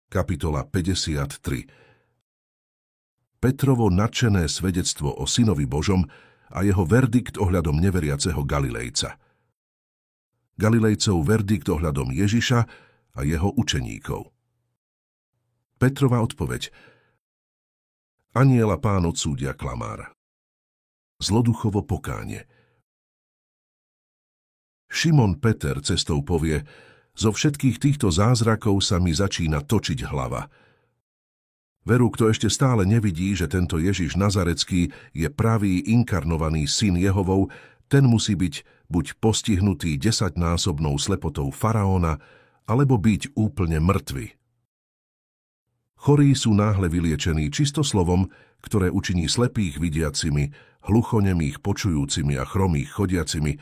Kapitola 53. Petrovo nadšené svedectvo o Synovi Božom a jeho verdikt ohľadom neveriaceho Galilejca. Galilejcov verdikt ohľadom Ježiša a jeho učeníkov. Petrova odpoveď. Anjela Pán odsúdia klamára. Zloduchovo pokánie. Šimon Peter cestou povie: zo všetkých týchto zázrakov sa mi začína točiť hlava. Veru, kto ešte stále nevidí, že tento Ježiš Nazarecký je pravý inkarnovaný syn Jehovov, ten musí byť buď postihnutý 10-násobnou slepotou faraóna, alebo byť úplne mŕtvy. Chorí sú náhle vyliečení čisto slovom, ktoré učiní slepých vidiacimi, hluchonemých počujúcimi a chromých chodiacimi,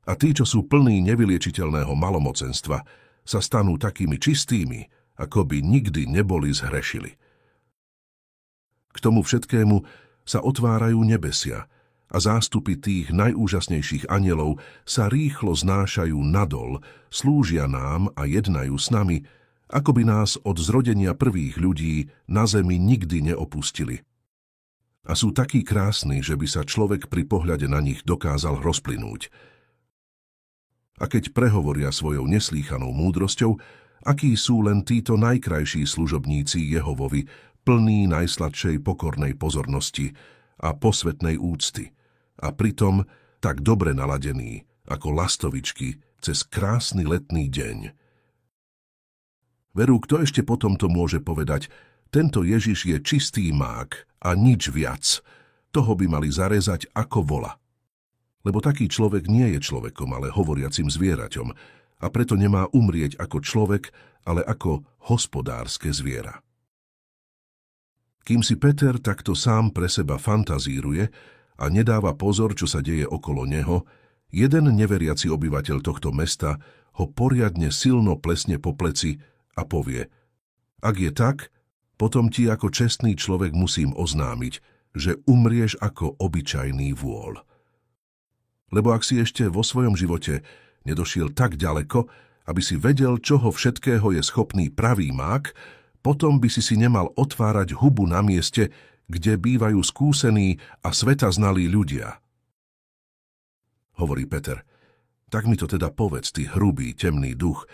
a tí, čo sú plní nevyliečiteľného malomocenstva, sa stanú takými čistými, ako by nikdy neboli zhrešili. K tomu všetkému sa otvárajú nebesia a zástupy tých najúžasnejších anjelov sa rýchlo znášajú nadol, slúžia nám a jednajú s nami, ako by nás od zrodenia prvých ľudí na zemi nikdy neopustili. A sú takí krásni, že by sa človek pri pohľade na nich dokázal rozplynúť. A keď prehovoria svojou neslýchanou múdrosťou, akí sú len títo najkrajší služobníci Jehovovi, plní najsladšej pokornej pozornosti a posvetnej úcty, a pritom tak dobre naladení, ako lastovičky cez krásny letný deň. Veru, kto ešte potom to môže povedať: tento Ježiš je čistý mák a nič viac, toho by mali zarezať ako vola. Lebo taký človek nie je človekom, ale hovoriacim zvieraťom, a preto nemá umrieť ako človek, ale ako hospodárske zviera. Kým si Peter takto sám pre seba fantazíruje a nedáva pozor, čo sa deje okolo neho, jeden neveriaci obyvateľ tohto mesta ho poriadne silno plesne po pleci a povie: ak je tak, potom ti ako čestný človek musím oznámiť, že umrieš ako obyčajný vôľ. Lebo ak si ešte vo svojom živote nedošiel tak ďaleko, aby si vedel, čoho všetkého je schopný pravý mák, potom by si nemal otvárať hubu na mieste, kde bývajú skúsení a svetaznalí ľudia. Hovorí Peter: tak mi to teda povedz, ty hrubý, temný duch.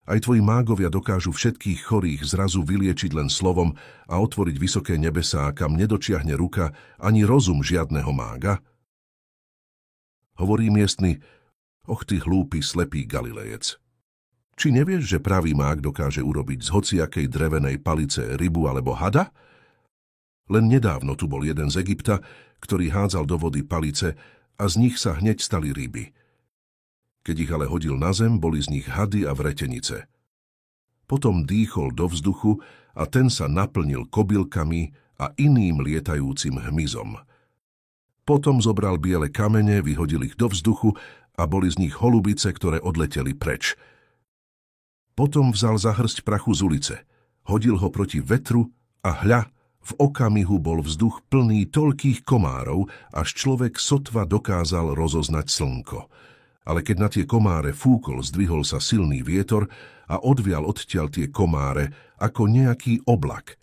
Aj tvoji mágovia dokážu všetkých chorých zrazu vyliečiť len slovom a otvoriť vysoké nebesá, kam nedočiahne ruka ani rozum žiadneho mága? Hovorí miestny: och ty hlúpy, slepý Galilejec. Či nevieš, že pravý mák dokáže urobiť z hociakej drevenej palice rybu alebo hada? Len nedávno tu bol jeden z Egypta, ktorý hádzal do vody palice a z nich sa hneď stali ryby. Keď ich ale hodil na zem, boli z nich hady a vretenice. Potom dýchol do vzduchu a ten sa naplnil kobylkami a iným lietajúcim hmyzom. Potom zobral biele kamene, vyhodil ich do vzduchu a boli z nich holubice, ktoré odleteli preč. Potom vzal za hrst prachu z ulice, hodil ho proti vetru a hľa, v okamihu bol vzduch plný toľkých komárov, až človek sotva dokázal rozoznať slnko. Ale keď na tie komáre fúkol, zdvihol sa silný vietor a odvial odtiaľ tie komáre ako nejaký oblak.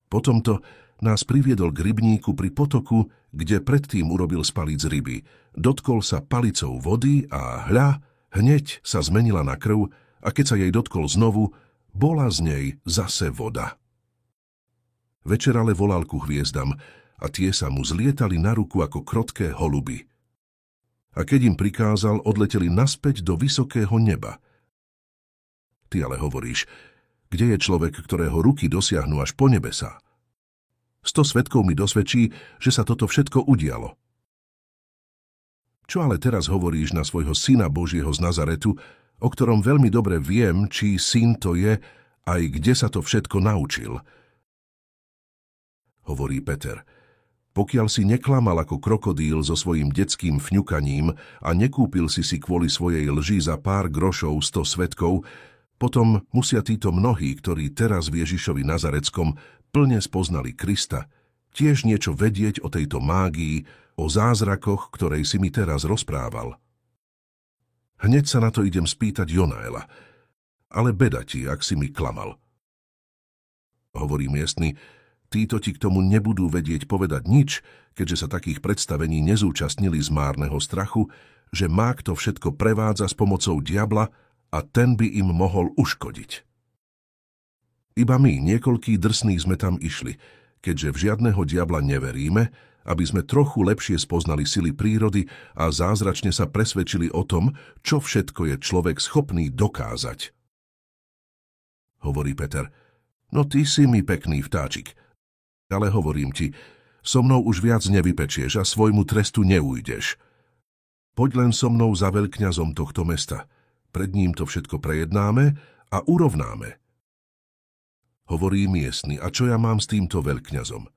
Potomto nás priviedol k rybníku pri potoku, kde predtým urobil z palíc ryby. Dotkol sa palicou vody a hľa, hneď sa zmenila na krv, a keď sa jej dotkol znovu, bola z nej zase voda. Večer ale volal ku hviezdam a tie sa mu zlietali na ruku ako krotké holuby. A keď im prikázal, odleteli naspäť do vysokého neba. Ty ale hovoríš: kde je človek, ktorého ruky dosiahnu až po nebesá? 100 svedkov mi dosvedčí, že sa toto všetko udialo. Čo ale teraz hovoríš na svojho Syna Božieho z Nazaretu, o ktorom veľmi dobre viem, či syn to je, aj kde sa to všetko naučil? Hovorí Peter: pokiaľ si neklamal ako krokodíl so svojím detským fňukaním a nekúpil si kvôli svojej lži za pár grošov 100 svedkov, potom musia títo mnohí, ktorí teraz v Ježišovi Nazareckom plne spoznali Krista, tiež niečo vedieť o tejto mágii, o zázrakoch, ktorej si mi teraz rozprával. Hneď sa na to idem spýtať Jonaela. ale beda ti, ak si mi klamal. Hovorí miestny, títo ti k tomu nebudú vedieť povedať nič, keďže sa takých predstavení nezúčastnili z márneho strachu, že mák to všetko prevádza s pomocou diabla a ten by im mohol uškodiť. Iba my, niekoľkí drsní, sme tam išli, keďže v žiadneho diabla neveríme, aby sme trochu lepšie spoznali sily prírody a zázračne sa presvedčili o tom, čo všetko je človek schopný dokázať. Hovorí Peter, no ty si mi pekný vtáčik, ale hovorím ti, so mnou už viac nevypečieš a svojmu trestu neujdeš. Poď len so mnou za veľkňazom tohto mesta, pred ním to všetko prejednáme a urovnáme. Hovorí miestny, a čo ja mám s týmto veľkňazom?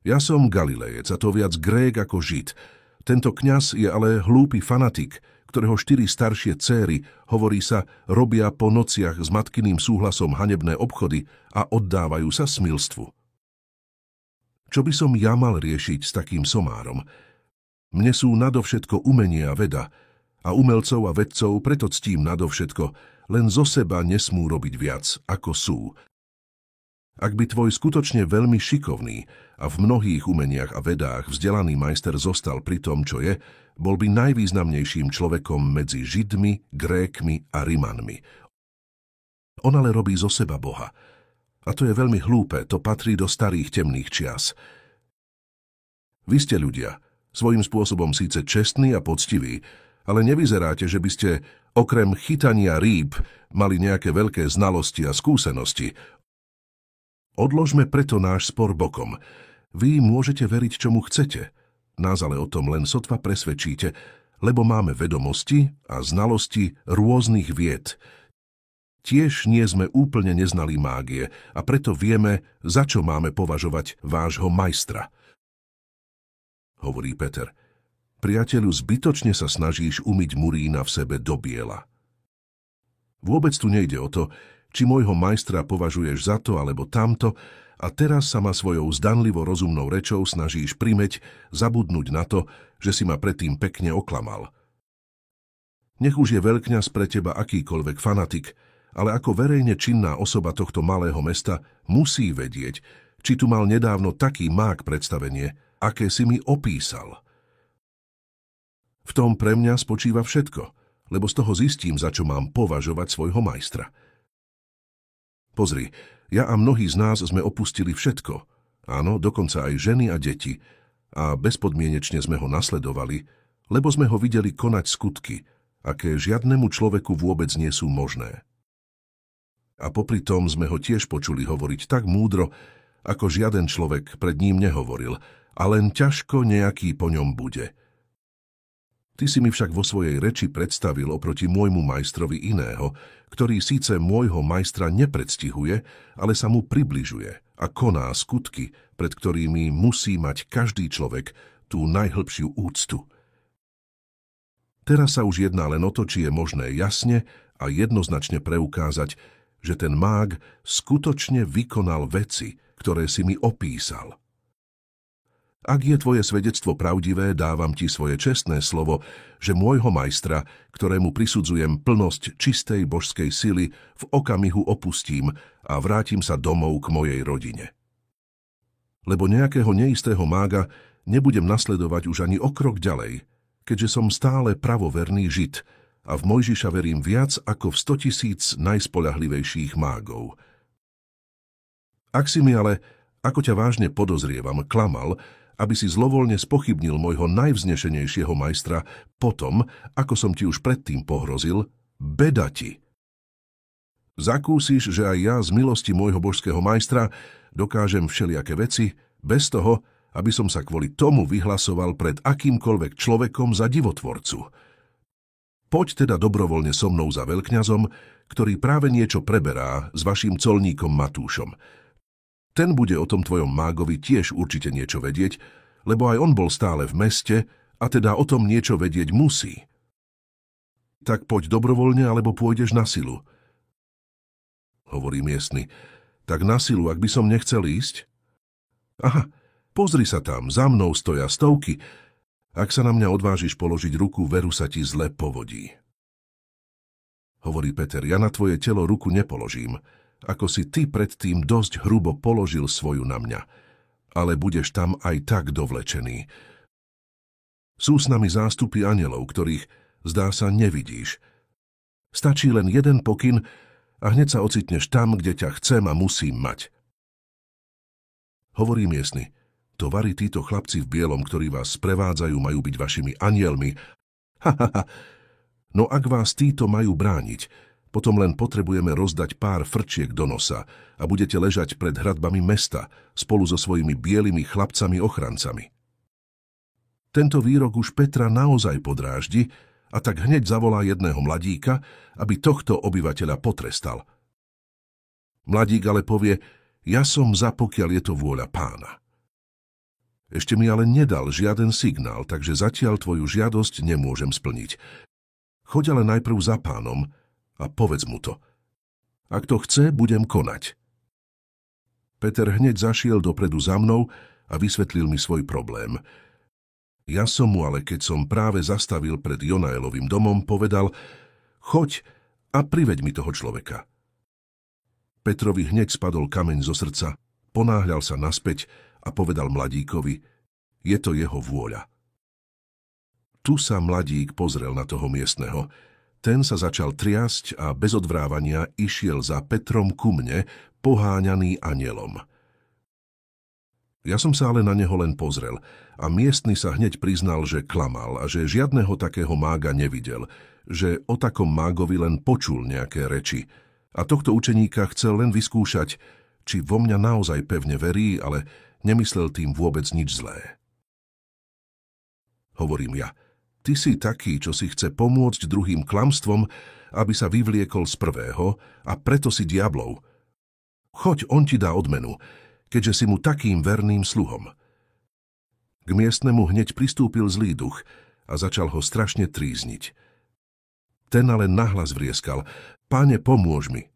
Ja som Galilejec, a to viac Grék ako Žid. Tento kňaz je ale hlúpy fanatik, ktorého 4 staršie céry, hovorí sa, robia po nociach s matkyným súhlasom hanebné obchody a oddávajú sa smilstvu. Čo by som ja mal riešiť s takým somárom? Mne sú nadovšetko umenie a veda, a umelcov a vedcov preto ctím nadovšetko, len zo seba nesmú robiť viac, ako sú. Ak by tvoj skutočne veľmi šikovný a v mnohých umeniach a vedách vzdelaný majster zostal pri tom, čo je, bol by najvýznamnejším človekom medzi Židmi, Grékmi a Rimanmi. On ale robí zo seba Boha. A to je veľmi hlúpe, to patrí do starých temných čias. Vy ste ľudia, svojím spôsobom síce čestní a poctiví, ale nevyzeráte, že by ste, okrem chytania rýb, mali nejaké veľké znalosti a skúsenosti. Odložme preto náš spor bokom. Vy môžete veriť, čomu chcete. Nás ale o tom len sotva presvedčíte, lebo máme vedomosti a znalosti rôznych vied. Tiež nie sme úplne neznalí mágie a preto vieme, za čo máme považovať vášho majstra. Hovorí Peter, priateľu, zbytočne sa snažíš umyť Murína v sebe do biela. Vôbec tu nejde o to, či môjho majstra považuješ za to alebo tamto, a teraz sa ma svojou zdanlivo rozumnou rečou snažíš primeť, zabudnúť na to, že si ma predtým pekne oklamal. Nech už je veľkňaz pre teba akýkoľvek fanatik, ale ako verejne činná osoba tohto malého mesta musí vedieť, či tu mal nedávno taký mák predstavenie, aké si mi opísal. V tom pre mňa spočíva všetko, lebo z toho zistím, za čo mám považovať svojho majstra. Pozri, ja a mnohí z nás sme opustili všetko, áno, dokonca aj ženy a deti, a bezpodmienečne sme ho nasledovali, lebo sme ho videli konať skutky, aké žiadnemu človeku vôbec nie sú možné. A popri tom sme ho tiež počuli hovoriť tak múdro, ako žiaden človek pred ním nehovoril, a len ťažko nejaký po ňom bude. Ty si mi však vo svojej reči predstavil oproti môjmu majstrovi iného, ktorý síce môjho majstra nepredstihuje, ale sa mu približuje a koná skutky, pred ktorými musí mať každý človek tú najhlbšiu úctu. Teraz sa už jedná len o to, či je možné jasne a jednoznačne preukázať, že ten mág skutočne vykonal veci, ktoré si mi opísal. Ak je tvoje svedectvo pravdivé, dávam ti svoje čestné slovo, že môjho majstra, ktorému prisudzujem plnosť čistej božskej sily, v okamihu opustím a vrátim sa domov k mojej rodine. Lebo nejakého neistého mága nebudem nasledovať už ani o krok ďalej, keďže som stále pravoverný Žid a v Mojžiša verím viac ako v 100 000 najspoľahlivejších mágov. Ak si mi ale, ako ťa vážne podozrievam, klamal, aby si zlovoľne spochybnil môjho najvznešenejšieho majstra potom, ako som ti už predtým pohrozil, beda ti. Zakúsiš, že aj ja z milosti môjho božského majstra dokážem všelijaké veci, bez toho, aby som sa kvôli tomu vyhlasoval pred akýmkoľvek človekom za divotvorcu. Poď teda dobrovoľne so mnou za veľkňazom, ktorý práve niečo preberá s vaším colníkom Matúšom. Ten bude o tom tvojom mágovi tiež určite niečo vedieť, lebo aj on bol stále v meste a teda o tom niečo vedieť musí. Tak poď dobrovoľne, alebo pôjdeš na silu. Hovorí miestny, tak na silu, ak by som nechcel ísť? Aha, pozri sa tam, za mnou stoja stovky. Ak sa na mňa odvážiš položiť ruku, veru sa ti zle povodí. Hovorí Peter, ja na tvoje telo ruku nepoložím, ako si ty predtým dosť hrubo položil svoju na mňa, ale budeš tam aj tak dovlečený. Sú s nami zástupy anjelov, ktorých, zdá sa, nevidíš. Stačí len jeden pokyn a hneď sa ocitneš tam, kde ťa chcem a musím mať. Hovorí miestny, tovary títo chlapci v bielom, ktorí vás sprevádzajú, majú byť vašimi anielmi. No ak vás títo majú brániť, potom len potrebujeme rozdať pár frčiek do nosa a budete ležať pred hradbami mesta spolu so svojimi bielými chlapcami-ochrancami. Tento výrok už Petra naozaj podráždi a tak hneď zavolá jedného mladíka, aby tohto obyvateľa potrestal. Mladík ale povie, ja som za, pokiaľ je to vôľa Pána. Ešte mi ale nedal žiaden signál, takže zatiaľ tvoju žiadosť nemôžem splniť. Choď ale najprv za Pánom a povedz mu to. Ak to chce, budem konať. Peter hneď zašiel dopredu za mnou a vysvetlil mi svoj problém. Ja som mu ale, keď som práve zastavil pred Jonaelovým domom, povedal, choď a priveď mi toho človeka. Petrovi hneď spadol kameň zo srdca, ponáhľal sa naspäť a povedal mladíkovi, je to jeho vôľa. Tu sa mladík pozrel na toho miestneho. Ten sa začal triasť a bez odvrávania išiel za Petrom ku mne, poháňaný anjelom. Ja som sa ale na neho len pozrel a miestny sa hneď priznal, že klamal a že žiadneho takého mága nevidel, že o takom mágovi len počul nejaké reči a tohto učeníka chcel len vyskúšať, či vo mňa naozaj pevne verí, ale nemyslel tým vôbec nič zlé. Hovorím ja, ty si taký, čo si chce pomôcť druhým klamstvom, aby sa vyvliekol z prvého a preto si diablov. Choď, on ti dá odmenu, keďže si mu takým verným sluhom. K miestnemu hneď pristúpil zlý duch a začal ho strašne trízniť. Ten ale nahlas vrieskal, Páne, pomôž mi.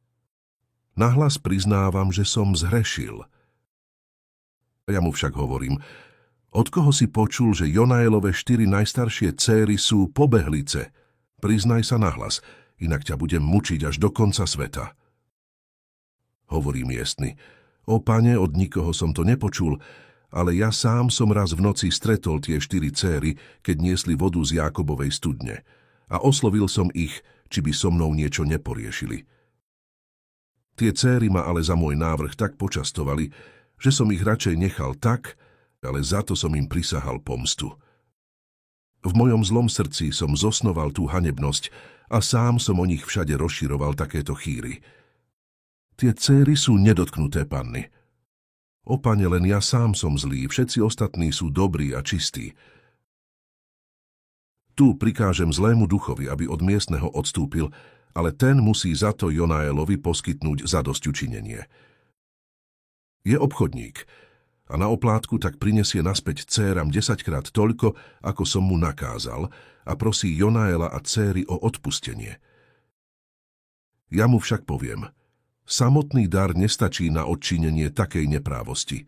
Nahlas priznávam, že som zhrešil. Ja mu však hovorím, od koho si počul, že Jonaelove 4 najstaršie céry sú pobehlice? Priznaj sa nahlas, inak ťa budem mučiť až do konca sveta. Hovorí miestny, o Pane, od nikoho som to nepočul, ale ja sám som raz v noci stretol tie 4 céry, keď niesli vodu z Jákobovej studne. A oslovil som ich, či by so mnou niečo neporiešili. Tie céry ma ale za môj návrh tak počastovali, že som ich radšej nechal tak, ale za to som im prisahal pomstu. V mojom zlom srdci som zosnoval tú hanebnosť a sám som o nich všade rozširoval takéto chýry. Tie céry sú nedotknuté panny. O Pane, len ja sám som zlý, všetci ostatní sú dobrí a čistí. Tu prikážem zlému duchovi, aby od miestneho odstúpil, ale ten musí za to Jonaelovi poskytnúť zadosťučinenie. Je obchodník a na oplátku tak prinesie naspäť céram 10-krát toľko, ako som mu nakázal, a prosí Jonaela a céry o odpustenie. Ja mu však poviem, samotný dar nestačí na odčinenie takej neprávosti.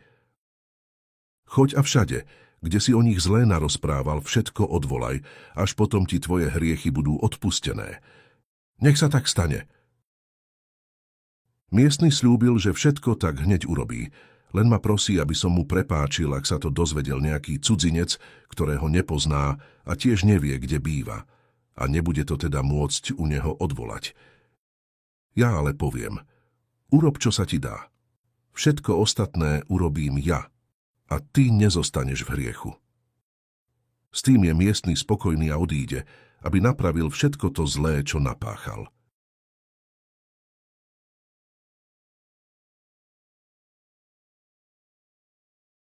Choď a všade, kde si o nich zlé narozprával, všetko odvolaj, až potom ti tvoje hriechy budú odpustené. Nech sa tak stane. Miestny sľúbil, že všetko tak hneď urobí, len ma prosí, aby som mu prepáčil, ak sa to dozvedel nejaký cudzinec, ktorého nepozná a tiež nevie, kde býva, a nebude to teda môcť u neho odvolať. Ja ale poviem, urob, čo sa ti dá. Všetko ostatné urobím ja, a ty nezostaneš v hriechu. S tým je miestny spokojný a odíde, aby napravil všetko to zlé, čo napáchal.